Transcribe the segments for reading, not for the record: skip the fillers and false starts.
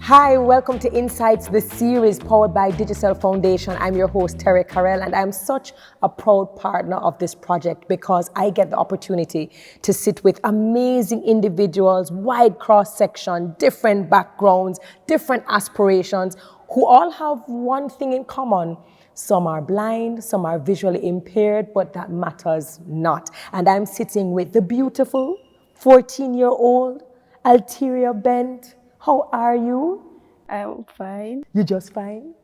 Hi, welcome to InSights, the series powered by Digicel Foundation. I'm your host, Terri-Karelle, and I'm such a proud partner of this project because I get the opportunity to sit with amazing individuals, wide cross-section, different backgrounds, different aspirations, who all have one thing in common. Some are blind, some are visually impaired, but that matters not. And I'm sitting with the beautiful 14-year-old Alteria Bent. How are you? I'm fine. You just fine?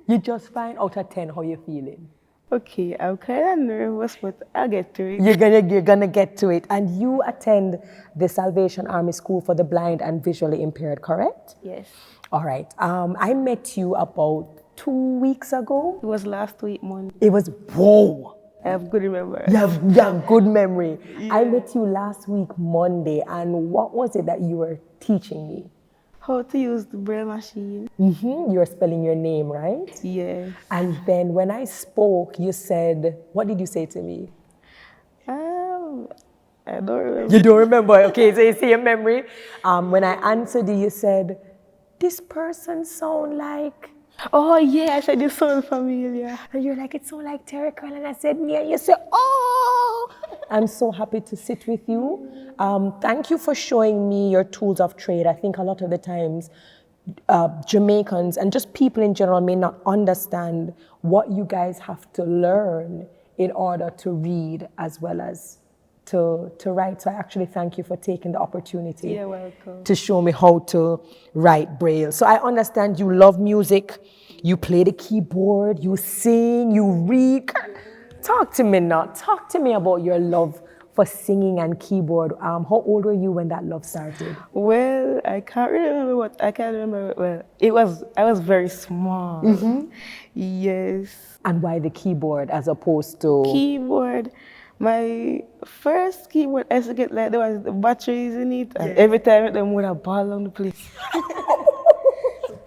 You just fine? Out of 10, how you feeling? Okay, I'm kind of nervous, but I'll get to it. You're gonna get to it. And you attend the Salvation Army School for the Blind and Visually Impaired, correct? Yes. All right. I met you about 2 weeks ago. It was last week, Monday. It was, whoa. I have good memory. You have good memory. Yeah. I met you last week, Monday, and what was it that you were teaching me? How to use the braille machine. You were spelling your name, right? Yes. And then when I spoke, you said, what did you say to me? I don't remember. You don't remember? Okay, so you see your memory. When I answered you, you said, this person sound like... Oh, yeah, I said you sound familiar. And you're like, it sound like Terri-Karelle. And I said, yeah. You said, oh! I'm so happy to sit with you. Thank you for showing me your tools of trade. I think a lot of the times, Jamaicans and just people in general may not understand what you guys have to learn in order to read as well as to write. So I actually thank you for taking the opportunity You're welcome. to show me how to write Braille. So I understand you love music, you play the keyboard, you sing, you read. Talk to me now. Talk to me about your love for singing and keyboard. How old were you when that love started? Well, I can't really remember I can't remember. Well, I was very small. Yes. And why the keyboard as opposed to... Keyboard. My first keyboard, I used to get like there was the batteries in it, and every time them would have ball on the place.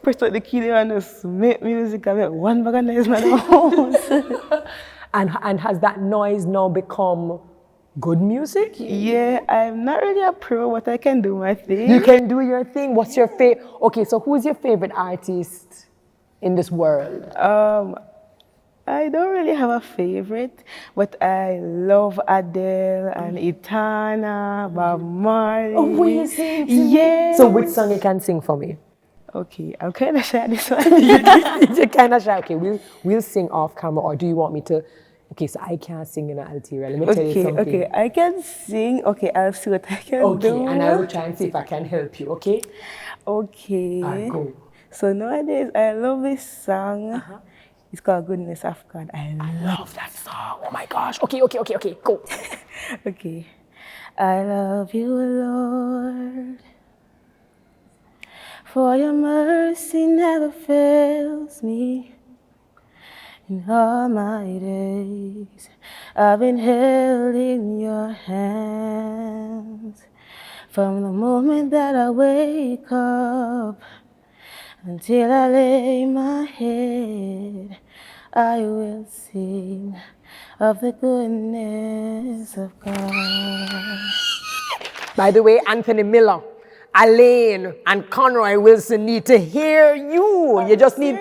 Press out the key there and just make music. I make one bag of noise in the house. And has that noise now become good music? Yeah, I'm not really a pro, but I can do my thing. You can do your thing. What's your favorite? Okay, so who's your favorite artist in this world? I don't really have a favorite, but I love Adele and Itana, Bob Marley. Oh, will you sing? Yeah. So which song you can sing for me? Okay, I'm kind of shy this one. You're kind of shy. Okay, we'll sing off camera, or do you want me to? Okay, so I can't sing in Alteria. Let me tell you something. Okay, I can sing. Okay, I'll see what I can do. Okay, and I will try and see if I can help you, okay? Okay. Go. So nowadays, I love this song. It's called Goodness of God. I love that song. Oh my gosh. Okay, go. Okay. I love you, Lord, for your mercy never fails me. In all my days, I've been held in your hands. From the moment that I wake up until I lay my head, I will sing of the goodness of God. By the way, Anthony Miller, Alaine, and Conroy Wilson need to hear you. You just need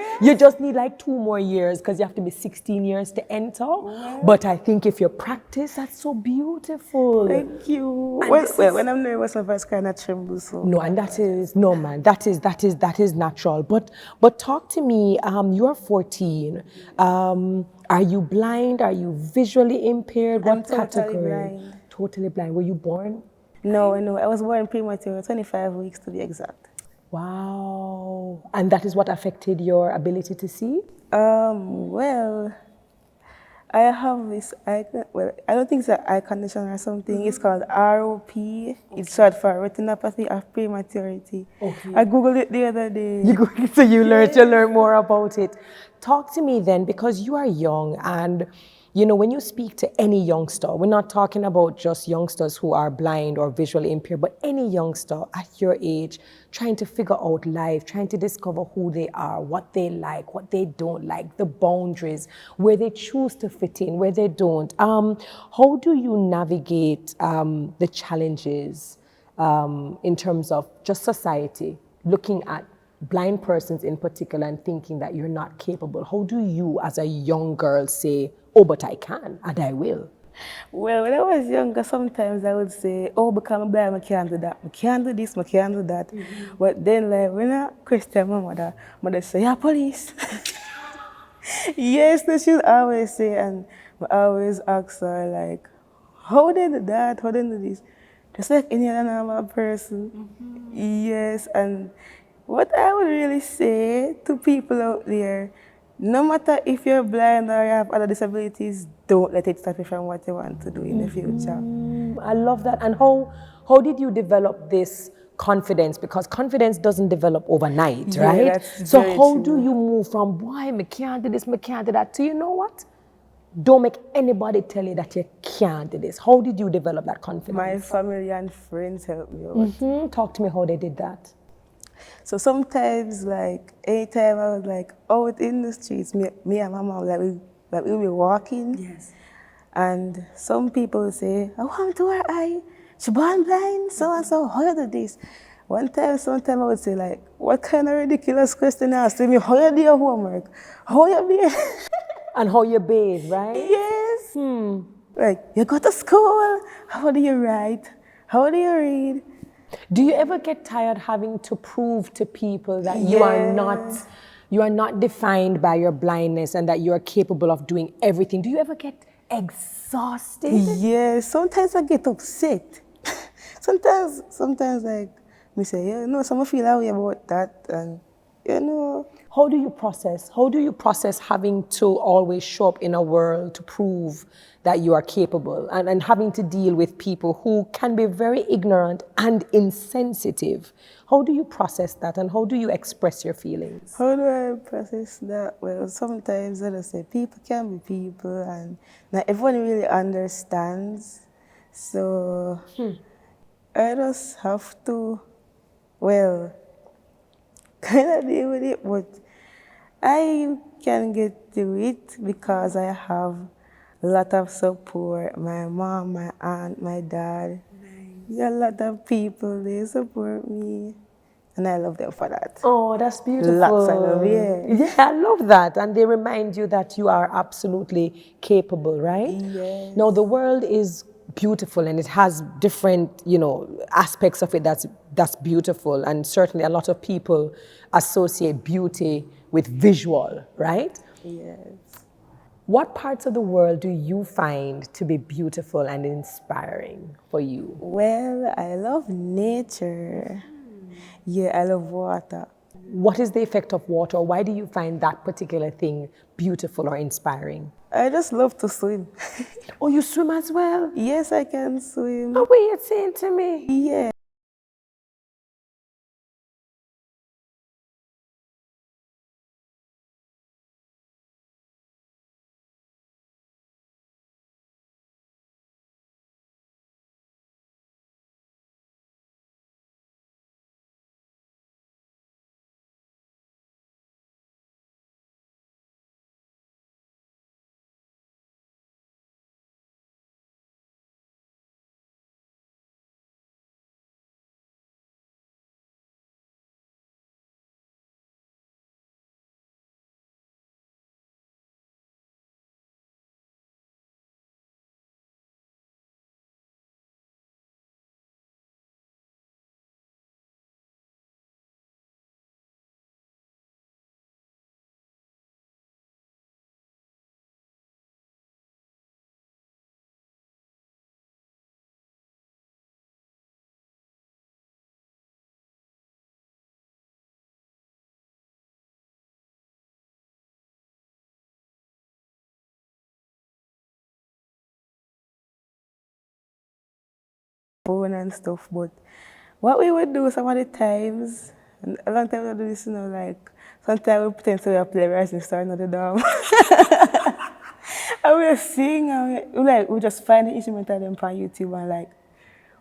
like 2 more years because you have to be 16 years to enter. Wow. But I think if you practice, that's so beautiful. Thank you. Well, when I'm nervous, my voice kind of trembles. So. No, and that is natural. But talk to me. You're 14. Are you blind? Are you visually impaired? I'm What totally category? blind. Totally blind. Were you born? No. I was born premature, 25 weeks to be exact. Wow. And that is what affected your ability to see? Well, I have this eye, I don't think it's an eye condition or something. It's called ROP. It's short for retinopathy of prematurity. Okay. I Googled it the other day. So you learn more about it. Talk to me then, because you are young, and you know, when you speak to any youngster, we're not talking about just youngsters who are blind or visually impaired, but any youngster at your age trying to figure out life, trying to discover who they are, what they like, what they don't like, the boundaries, where they choose to fit in, where they don't. How do you navigate the challenges in terms of just society, looking at blind persons in particular and thinking that you're not capable, how do you as a young girl say, oh, but I can and I will? Well, when I was younger, sometimes I would say, oh, because I'm blind, I can't do that. I can't do this, I can't do that. But then, like, when I question my mother say, yeah, police. Yes, that she would always say, and I always ask her, like, how they do that, how they do this? Just like any other normal person. Yes, and what I would really say to people out there, no matter if you're blind or you have other disabilities, don't let it stop you from what you want to do in the future. I love that. And how did you develop this confidence? Because confidence doesn't develop overnight, Yeah, right? that's So very how true. do you move from, boy, I can't do this, I can't do that, to, you know what? Don't make anybody tell you that you can't do this. How did you develop that confidence? My family and friends help me out. Talk to me how they did that. So sometimes, like, anytime I was like out in the streets, me and my mom, we'll be walking. Yes. And some people will say, I want to her eye. She born blind, so and so, how you do this? Sometime I would say, like, what kind of ridiculous question asked me? How you do your homework? How you be? And how you bathe, right? Yes. Like, you go to school, how do you write? How do you read? Do you ever get tired having to prove to people that you are not defined by your blindness and that you are capable of doing everything? Do you ever get exhausted? Yes, sometimes I get upset. sometimes like me say, yeah, no, some feel that way about that, and you know. How do you process? How do you process having to always show up in a world to prove that you are capable and having to deal with people who can be very ignorant and insensitive? How do you process that and how do you express your feelings? How do I process that? Well, sometimes I just say people can be people and not everyone really understands. So I just have to, well, kind of deal with it, but I can get through it because I have a lot of support. My mom, my aunt, my dad. Nice. A lot of people, they support me. And I love them for that. Oh, that's beautiful. Lots of love, yeah. Yeah, I love that. And they remind you that you are absolutely capable, right? Yes. Now, the world is beautiful and it has different, aspects of it that's beautiful. And certainly a lot of people associate beauty with visual, right? Yes. What parts of the world do you find to be beautiful and inspiring for you? Well, I love nature. Yeah, I love water. What is the effect of water? Why do you find that particular thing beautiful or inspiring? I just love to swim. Oh, you swim as well? Yes, I can swim. Oh, what are you saying to me? Yeah. Phone and stuff, but what we would do some of the times, and a long time we do this, like sometimes we pretend to we are play Rising Star in the dorm. And we sing, and we just find the instrument and them on YouTube and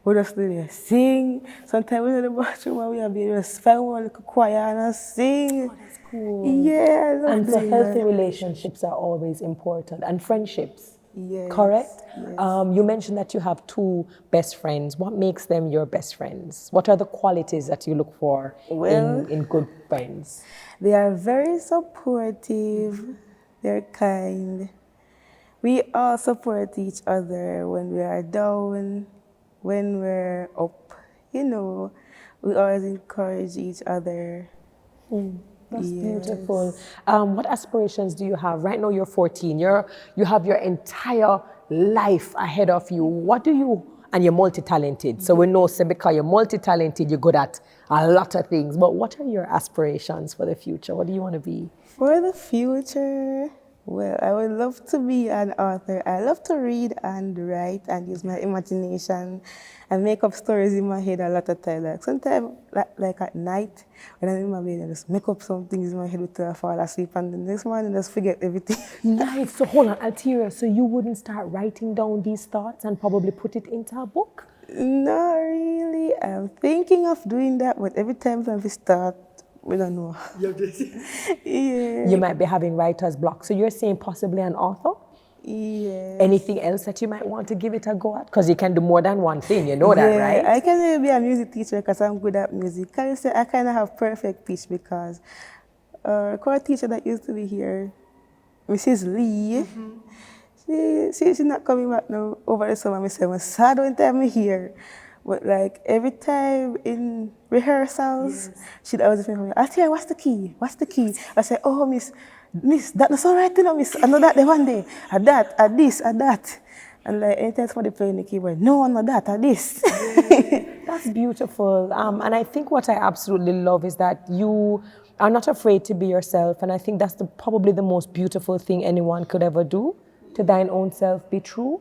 we just do this, sing. Sometimes we in the bathroom and we have just find one little choir and sing. Oh, that's cool. Yeah, I love And so doing healthy that. relationships are always important, and friendships. Yes. correct? Yes. You mentioned that you have two best friends. What makes them your best friends? What are the qualities that you look for Well, in good friends? they are very supportive. They're kind. We all support each other when we are down, when we're up. You know, we always encourage each other. That's beautiful. Yes. What aspirations do you have? Right now you're 14. You have your entire life ahead of you. What do you, and you're multi-talented. So we know, say, because you're multi-talented, you're good at a lot of things. But what are your aspirations for the future? What do you want to be? For the future, well, I would love to be an author. I love to read and write and use my imagination and make up stories in my head a lot of times. Like sometimes, like at night, when I'm in my bed, I just make up some things in my head until I fall asleep, and the next morning, I just forget everything. Nice. So hold on, Alteria. So you wouldn't start writing down these thoughts and probably put it into a book? Not really. I'm thinking of doing that, but every time I start, we don't know. Yeah. You might be having writer's block. So you're saying possibly an author? Yes. Anything else that you might want to give it a go at? Because you can do more than one thing, you know that, right? I can maybe be a music teacher because I'm good at music. Can you say I kind of have perfect pitch because our core teacher that used to be here, Mrs. Lee, she's not coming back now over the summer. I say, I'm sad when time here. But like every time in rehearsals, she'd always say, Alteria, what's the key? What's the key? I say, oh, miss, that's all right, you know, miss. I know that the one day, at that, at this, at that. And like anytime somebody playing the keyboard, no, I'm not that, at this. That's beautiful. And I think what I absolutely love is that you are not afraid to be yourself. And I think that's probably the most beautiful thing anyone could ever do, to thine own self be true.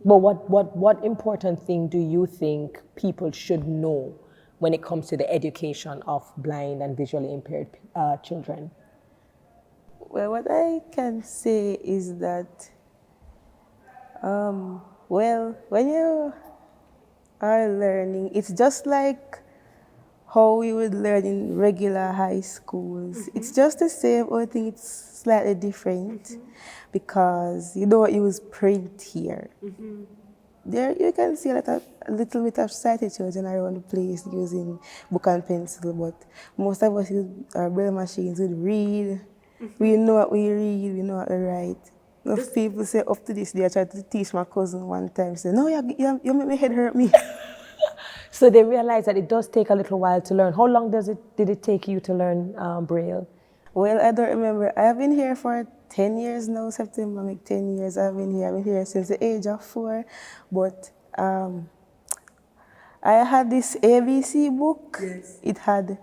But what important thing do you think people should know when it comes to the education of blind and visually impaired children? Well, what I can say is that, well, when you are learning, it's just like how we would learn in regular high schools. It's just the same, only thing it's slightly different because you don't use print here. There you can see a little bit of sighted children around the place using book and pencil, but most of us use our braille machines. We read, we know what we read, we know what we write. Enough people say up to this day, I tried to teach my cousin one time, say, no, you make my head hurt me. So they realize that it does take a little while to learn. How long did it take you to learn Braille? Well, I don't remember. I've been here for 10 years now, September make 10 years. I've been here since the age of 4. But I had this ABC book. Yes. It had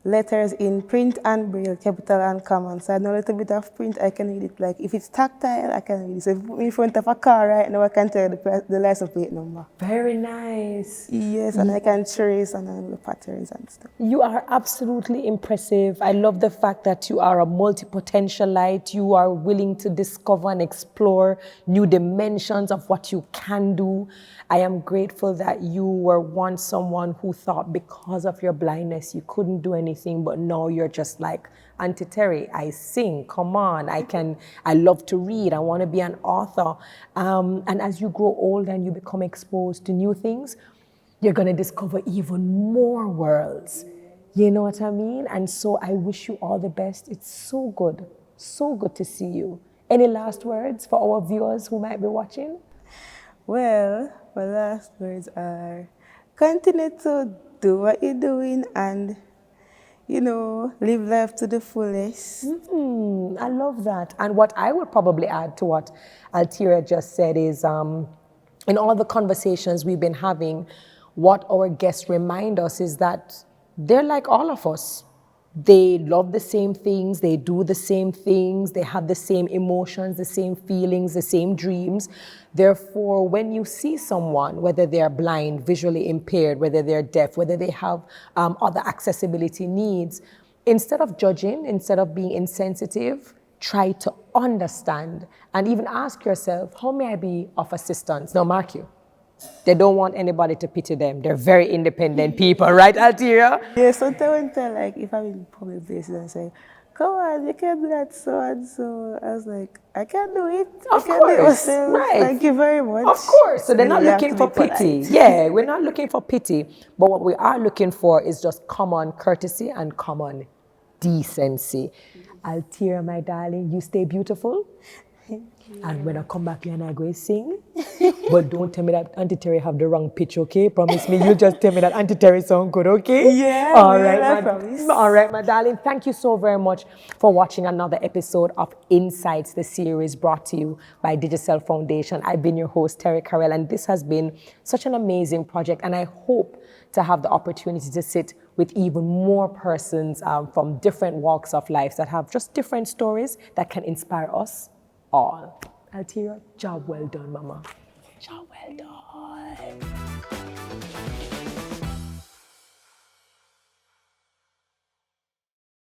letters in print and braille, capital and common. So I know a little bit of print, I can read it. Like if it's tactile, I can read it. So if you put me in front of a car right now, I can tell the license plate number. Very nice. Yes, and I can trace and I know the patterns and stuff. You are absolutely impressive. I love the fact that you are a multi-potentialite. You are willing to discover and explore new dimensions of what you can do. I am grateful that you were once someone who thought because of your blindness you couldn't do anything, but now you're just like, Auntie Terri, I sing, come on, I love to read, I want to be an author. And as you grow older and you become exposed to new things, you're going to discover even more worlds. You know what I mean? And so I wish you all the best. It's so good to see you. Any last words for our viewers who might be watching? Well, my last words are continue to do what you're doing and, you know, live life to the fullest. I love that. And what I would probably add to what Alteria just said is in all the conversations we've been having, what our guests remind us is that they're like all of us. They love the same things, they do the same things, they have the same emotions, the same feelings, the same dreams. Therefore, when you see someone, whether they're blind, visually impaired, whether they're deaf, whether they have other accessibility needs, instead of judging, instead of being insensitive, try to understand and even ask yourself, how may I be of assistance? Now, mark you, They don't want anybody to pity them. They're very independent people, right, Alteria? Yeah, sometimes like if I'm in public places and say, come on, you can do that so and so. I was like, I can't do it. I Of can do it course, myself. right. Thank you very much. Of course. So they're not we have looking to for be pity. polite. Yeah, we're not looking for pity. But what we are looking for is just common courtesy and common decency. Alteria, my darling, you stay beautiful. And when I come back here and I go sing, but don't tell me that Auntie Terri have the wrong pitch, okay? Promise me, you just tell me that Auntie Terri sound good, okay? Yeah, all well, right, I my, promise. all right, my darling. Thank you so very much for watching another episode of InSights, the series brought to you by Digicel Foundation. I've been your host, Terri-Karelle, and this has been such an amazing project, and I hope to have the opportunity to sit with even more persons from different walks of life that have just different stories that can inspire us all. Alteria, job well done, mama. Job well done.